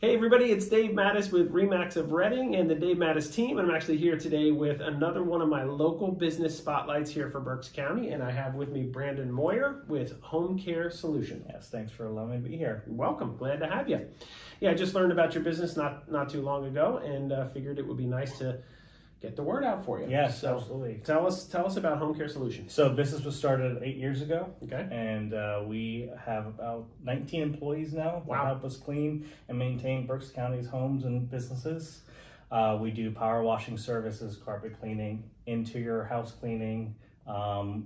Hey everybody, it's Dave Mattis with Remax of Reading and the Dave Mattis team. And I'm actually here today with another one of my local business spotlights here for Berks County. And I have with me Brandon Moyer with Homecare Solution. Yes, thanks for allowing me to be here. Welcome, glad to have you. Yeah, I just learned about your business not too long ago and figured it would be nice to get the word out for you. Yes, so absolutely. Tell us about Homecare Solution. So business was started 8 years ago. Okay. And we have about 19 employees now that help us clean and maintain Berks County's homes and businesses. We do power washing services, carpet cleaning, interior house cleaning.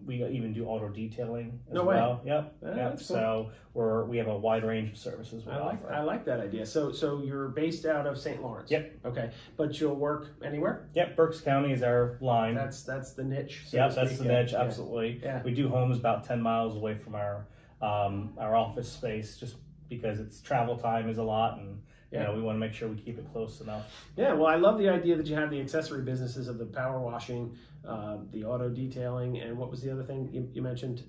We even do auto detailing as well. Yep. Yep. So we have a wide range of services we offer. I like that idea. So you're based out of St. Lawrence. Yep. Okay. But you'll work anywhere? Yep. Berks County is our line. That's the niche. Yep, that's the niche. Absolutely. Yeah. We do homes about 10 miles away from our office space, just because its travel time is a lot, and you know, we want to make sure we keep it close enough. Yeah, well, I love the idea that you have the accessory businesses of the power washing, the auto detailing, and what was the other thing you mentioned?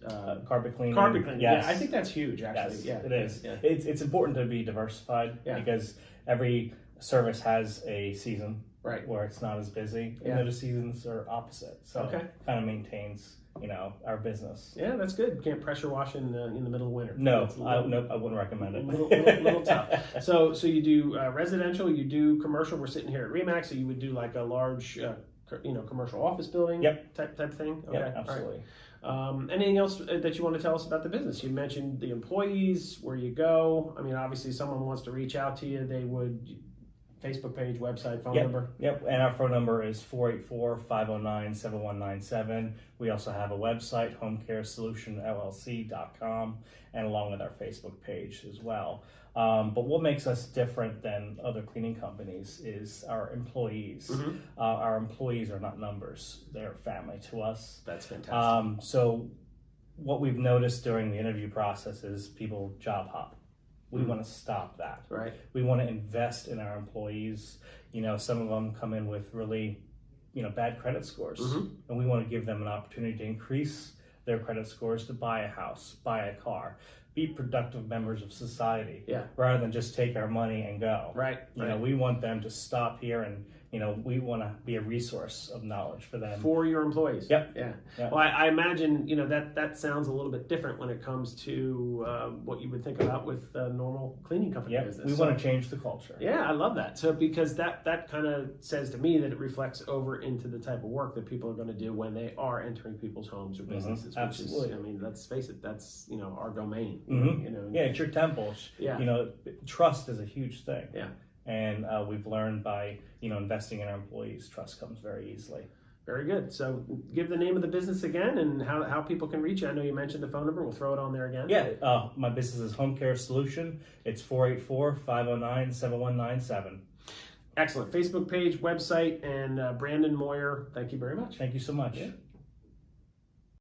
Carpet cleaning. Carpet cleaning. Yes. Yeah, I think that's huge, actually. Yes, yeah, it is. Yeah. It's important to be diversified because every service has a season where it's not as busy, and the seasons are opposite. So it kind of maintains, you know, our business. Yeah, that's good. You can't pressure wash in the middle of winter. No, I wouldn't recommend it. Little tough. So you do residential, you do commercial. We're sitting here at Remax, so you would do like a large, commercial office building type thing. Okay, absolutely. Anything else that you want to tell us about the business? You mentioned the employees, where you go. I mean, obviously, someone wants to reach out to you, they would. Facebook page, website, phone number. Yep, and our phone number is 484-509-7197. We also have a website, homecaresolutionllc.com, and along with our Facebook page as well. But what makes us different than other cleaning companies is our employees. Our employees are not numbers, they're family to us. That's fantastic. So what we've noticed during the interview process is people job hop. We want to stop that. Right. We want to invest in our employees. You know, some of them come in with really, bad credit scores. And we want to give them an opportunity to increase their credit scores to buy a house, buy a car, be productive members of society. Rather than just take our money and go. Right. You know, we want them to stop here and, we want to be a resource of knowledge for them. For your employees. Yep. Yeah. Well, I imagine, that sounds a little bit different when it comes to what you would think about with a normal cleaning company business. We want to change the culture. Yeah, I love that. So because that kind of says to me that it reflects over into the type of work that people are going to do when they are entering people's homes or businesses. Absolutely. Which is, I mean, let's face it, that's, our domain. Yeah, it's your temple. Yeah. Trust is a huge thing. Yeah. And we've learned by, investing in our employees, trust comes very easily. Very good. So give the name of the business again and how people can reach you. I know you mentioned the phone number. We'll throw it on there again. Yeah, my business is Homecare Solution. It's 484-509-7197. Excellent. Facebook page, website, and Brandon Moyer, thank you very much. Thank you so much. Yeah.